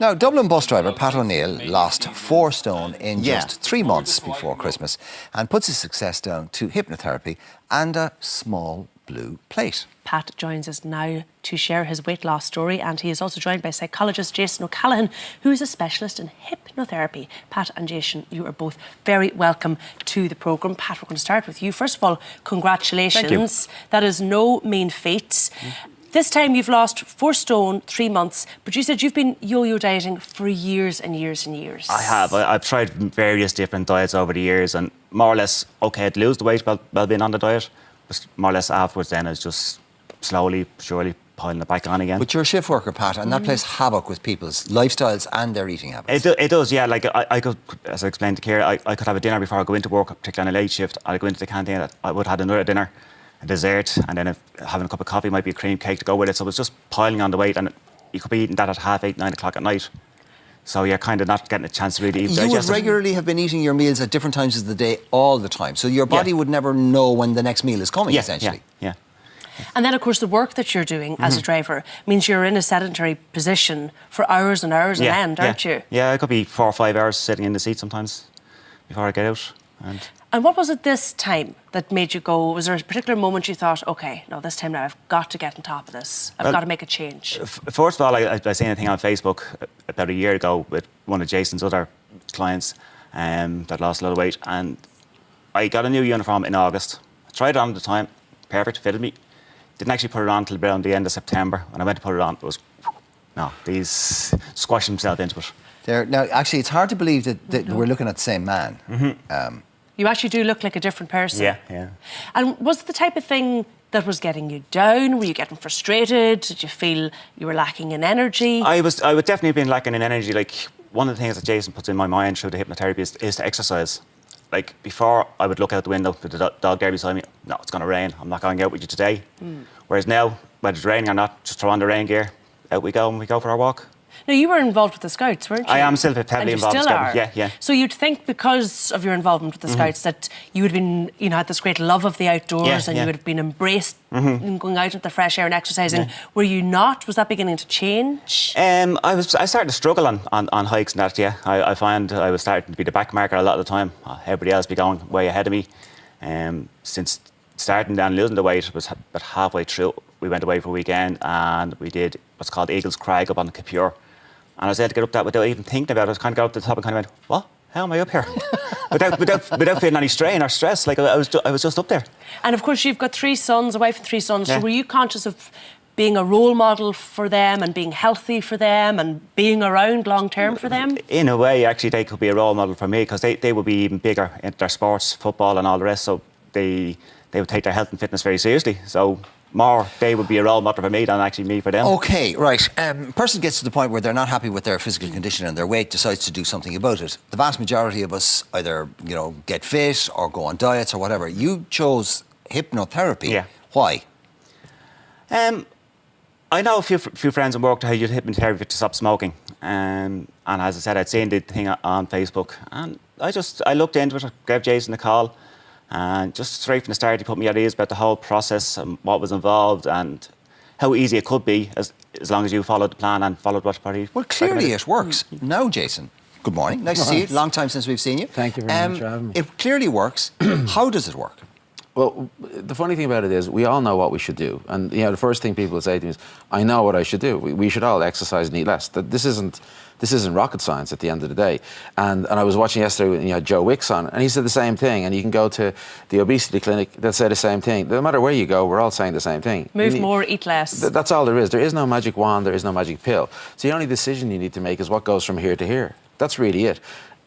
Now, Dublin bus driver Pat O'Neill lost 4 stone in just 3 months before Christmas and puts his success down to hypnotherapy and a small blue plate. Pat joins us now to share his weight loss story, and he is also joined by psychologist Jason O'Callaghan, who is a specialist in hypnotherapy. Pat and Jason, you are both very welcome to the programme. Pat, we're going to start with you. First of all, congratulations. Thank you. That is no mean feat. This time you've lost 4 stone, 3 months, but you said you've been yo-yo dieting for years and years and years. I have. I've tried various different diets over the years, and more or less, okay, I'd lose the weight while being on the diet, but more or less afterwards then it's just slowly, surely piling it back on again. But you're a shift worker, Pat, and that plays havoc with people's lifestyles and their eating habits. It does, yeah. Like I could, as I explained to Ciara, I could have a dinner before I go into work, particularly on a late shift. I'd go into the canteen, I would have had another dinner, a dessert, and then having a cup of coffee might be a cream cake to go with it. So it's just piling on the weight, and you could be eating that at 8:30, 9 o'clock at night. So you're kind of not getting a chance to really eat. You would regularly have been eating your meals at different times of the day all the time. So your body would never know when the next meal is coming, essentially. Yeah. And then, of course, the work that you're doing as a driver means you're in a sedentary position for hours and hours on end, aren't you? Yeah, it could be 4 or 5 hours sitting in the seat sometimes before I get out. And what was it this time that made you go, was there a particular moment you thought, OK, no, this time now I've got to get on top of this, I've got to make a change? First of all, I seen a thing on Facebook about a year ago with one of Jason's other clients that lost a lot of weight, and I got a new uniform in August. I tried it on at the time, perfect, fitted me. Didn't actually put it on till around the end of September. When I went to put it on, it was, no, these squashed himself into it. Now, actually, it's hard to believe that we're looking at the same man. You actually do look like a different person. Yeah. And was it the type of thing that was getting you down? Were you getting frustrated? Did you feel you were lacking in energy? I would definitely have been lacking in energy. Like, one of the things that Jason puts in my mind through the hypnotherapy is to exercise. Like, before, I would look out the window with the dog there beside me. No, it's going to rain. I'm not going out with you today. Whereas now, whether it's raining or not, just throw on the rain gear, out we go, and we go for our walk. Now, you were involved with the Scouts, weren't you? I am still heavily involved with Scouts. Scouts. Yeah. So you'd think because of your involvement with the Scouts that you would have been, had this great love of the outdoors and you would have been embraced in going out into the fresh air and exercising. Were you not? Was that beginning to change? I started to struggle on hikes and that, I find I was starting to be the backmarker a lot of the time. Everybody else be going way ahead of me. Since starting and losing the weight, it was about halfway through. We went away for a weekend and we did what's called Eagles Crag up on the Capure. And I was able to get up that without even thinking about it. I was kind of got up to the top and kind of went, what? How am I up here? without feeling any strain or stress. Like, I was just up there. And of course, you've got 3 sons, a wife and 3 sons. So were you conscious of being a role model for them and being healthy for them and being around long term for them? In a way, actually, they could be a role model for me because they would be even bigger into their sports, football and all the rest. So they would take their health and fitness very seriously. So they would be a role model for me than actually me for them. OK, right. Person gets to the point where they're not happy with their physical condition and their weight, decides to do something about it. The vast majority of us either, get fit or go on diets or whatever. You chose hypnotherapy. Yeah. Why? I know a few friends in work who use hypnotherapy to stop smoking. And as I said, I'd seen the thing on Facebook. And I looked into it, gave Jason a call. And just straight from the start, he put me at ease about the whole process and what was involved and how easy it could be as long as you followed the plan and followed what party. Well, clearly it works. Now, Jason, good morning. Nice to see you. Long time since we've seen you. Thank you very much for having me. It clearly works. How does it work? Well, the funny thing about it is we all know what we should do. And, the first thing people say to me is, I know what I should do. We should all exercise and eat less. This isn't rocket science at the end of the day. And I was watching yesterday when you had Joe Wicks on, and he said the same thing. And you can go to the obesity clinic, they'll say the same thing. No matter where you go, we're all saying the same thing. Move more, eat less. That's all there is. There is no magic wand, there is no magic pill. So the only decision you need to make is what goes from here to here. That's really it.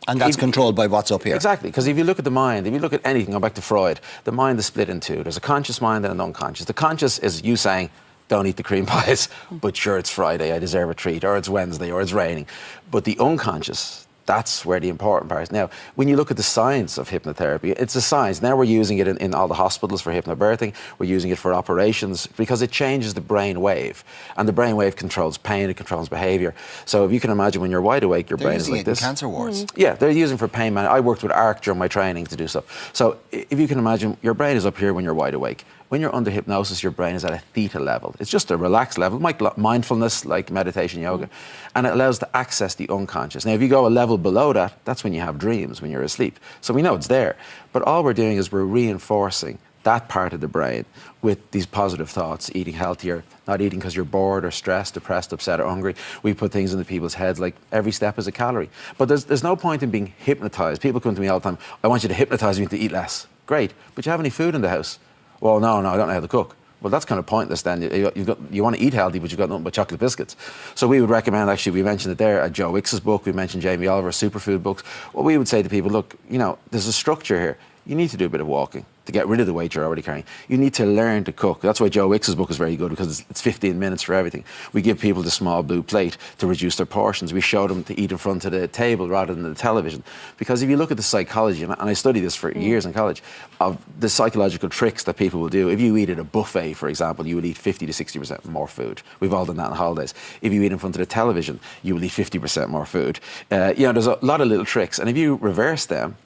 And that's controlled by what's up here. Exactly, because if you look at the mind, if you look at anything, go back to Freud, the mind is split in 2. There's a conscious mind and an unconscious. The conscious is you saying, don't eat the cream pies, but sure, it's Friday, I deserve a treat, or it's Wednesday, or it's raining. But the unconscious, that's where the important part is. Now, when you look at the science of hypnotherapy, it's a science. Now we're using it in all the hospitals for hypnobirthing. We're using it for operations because it changes the brain wave. And the brain wave controls pain, it controls behaviour. So if you can imagine when you're wide awake, your brain is like this. They're using it in cancer wards. Yeah, they're using it for pain management. I worked with ARC during my training to do stuff. So if you can imagine, your brain is up here when you're wide awake. When you're under hypnosis, your brain is at a theta level. It's just a relaxed level, like mindfulness, like meditation, yoga, and it allows to access the unconscious. Now, if you go a level below that, that's when you have dreams, when you're asleep. So we know it's there. But all we're doing is we're reinforcing that part of the brain with these positive thoughts, eating healthier, not eating because you're bored or stressed, depressed, upset, or hungry. We put things into people's heads like every step is a calorie. But there's no point in being hypnotized. People come to me all the time, I want you to hypnotize me to eat less. Great, but you have any food in the house? Well, no, I don't know how to cook. Well, that's kind of pointless then. You want to eat healthy, but you've got nothing but chocolate biscuits. So we would recommend, actually, we mentioned it there, Joe Wicks's book, we mentioned Jamie Oliver's superfood books. What we would say to people, look, there's a structure here. You need to do a bit of walking to get rid of the weight you're already carrying. You need to learn to cook. That's why Joe Wicks's book is very good, because it's 15 minutes for everything. We give people the small blue plate to reduce their portions. We show them to eat in front of the table rather than the television. Because if you look at the psychology, and I studied this for years in college, of the psychological tricks that people will do. If you eat at a buffet, for example, you will eat 50 to 60% more food. We've all done that on holidays. If you eat in front of the television, you will eat 50% more food. There's a lot of little tricks. And if you reverse them,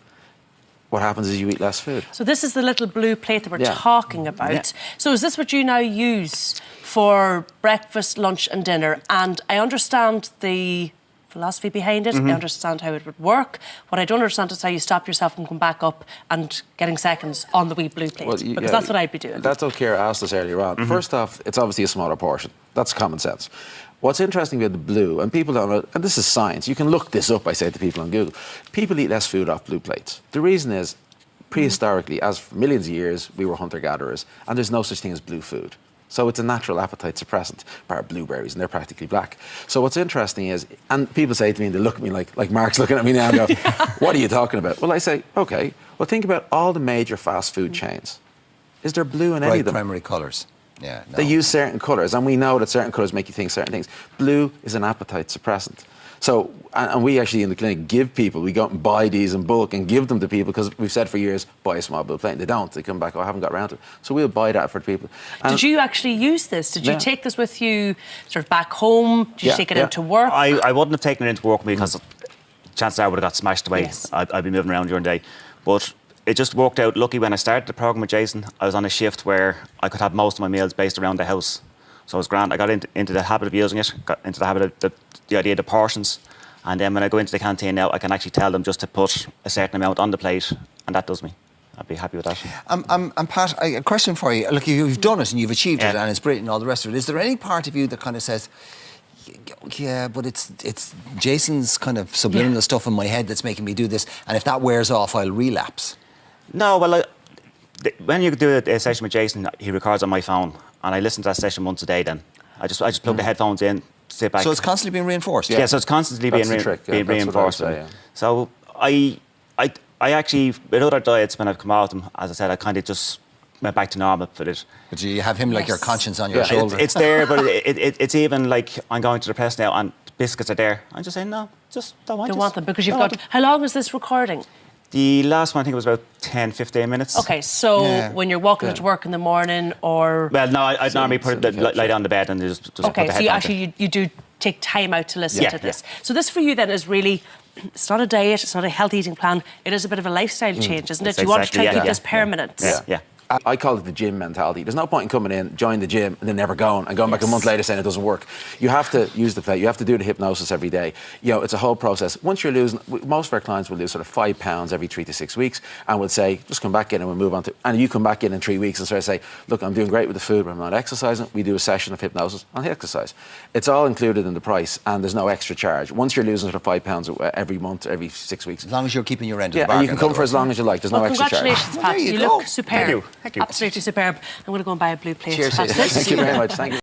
what happens is you eat less food. So this is the little blue plate that we're talking about. Yeah. So is this what you now use for breakfast, lunch and dinner? And I understand the philosophy behind it. I understand how it would work. What I don't understand is how you stop yourself from going back up and getting seconds on the wee blue plate. Because that's what I'd be doing. That's what Ciara asked us earlier on. First off, it's obviously a smaller portion. That's common sense. What's interesting about the blue, and people don't know, and this is science, you can look this up, I say to people on Google, people eat less food off blue plates. The reason is, prehistorically, as for millions of years, we were hunter-gatherers, and there's no such thing as blue food. So it's a natural appetite suppressant, bar blueberries, and they're practically black. So what's interesting is, and people say to me, and they look at me like Mark's looking at me now and go, what are you talking about? Well, I say, okay, well, think about all the major fast food chains. Is there blue in any of them? Primary colours. Yeah, no. They use certain colours, and we know that certain colours make you think certain things. Blue is an appetite suppressant. So, and we actually in the clinic give people, we go out and buy these in bulk and give them to people, because we've said for years, buy a small blue plate. They don't. They come back, I haven't got around to it. So we'll buy that for people. And did you actually use this? Did you take this with you sort of back home? Did you take it out to work? I wouldn't have taken it into work because chances are I would have got smashed away. Yes. I'd be moving around during the day. But it just worked out lucky. When I started the programme with Jason, I was on a shift where I could have most of my meals based around the house. So it was grand. I got into the habit of using it, got into the habit of the idea of the portions. And then when I go into the canteen now, I can actually tell them just to put a certain amount on the plate, and that does me. I'd be happy with that. And Pat, a question for you. Look, you've done it and you've achieved it, and it's brilliant and all the rest of it. Is there any part of you that kind of says, yeah, but it's Jason's kind of subliminal stuff in my head that's making me do this, and if that wears off, I'll relapse? No, well, when you do a session with Jason, he records on my phone, and I listen to that session once a day then. I just plug the headphones in, sit back. So it's constantly being reinforced? Yeah, so it's constantly being reinforced. So I actually, with other diets, when I've come out of them, as I said, I kind of just went back to normal for it. But do you have him like your conscience on your shoulder? It's there, but it's even like I'm going to the press now and biscuits are there. I'm just saying, no, just don't want them because you've got... How long was this recording? The last one, I think it was about 10, 15 minutes. Okay, so when you're walking to work in the morning or... Well, no, I'd normally put it, lie down the bed and just put the headphones so you actually, you do take time out to listen to this. Yeah. So this for you then is really, it's not a diet, it's not a healthy eating plan, it is a bit of a lifestyle change, isn't it? You want to try to keep this permanent. Yeah. I call it the gym mentality. There's no point in coming in, join the gym, and then never going, and going back a month later saying it doesn't work. You have to use the plate. You have to do the hypnosis every day. It's a whole process. Once you're losing, most of our clients will lose sort of 5 pounds every 3 to 6 weeks, and we'll say, just come back in and we'll move on to... And you come back in 3 weeks and sort of say, look, I'm doing great with the food, but I'm not exercising. We do a session of hypnosis on exercise. It's all included in the price, and there's no extra charge. Once you're losing sort of 5 pounds every month, every 6 weeks. As long as you're keeping your end of the bargain. And you can come for as long as you like. There's no extra charge. Congratulations, Pat. You look superb. Thank you. Absolutely superb. I'm going to go and buy a blue plate. Cheers. Thank you very much. Thank you.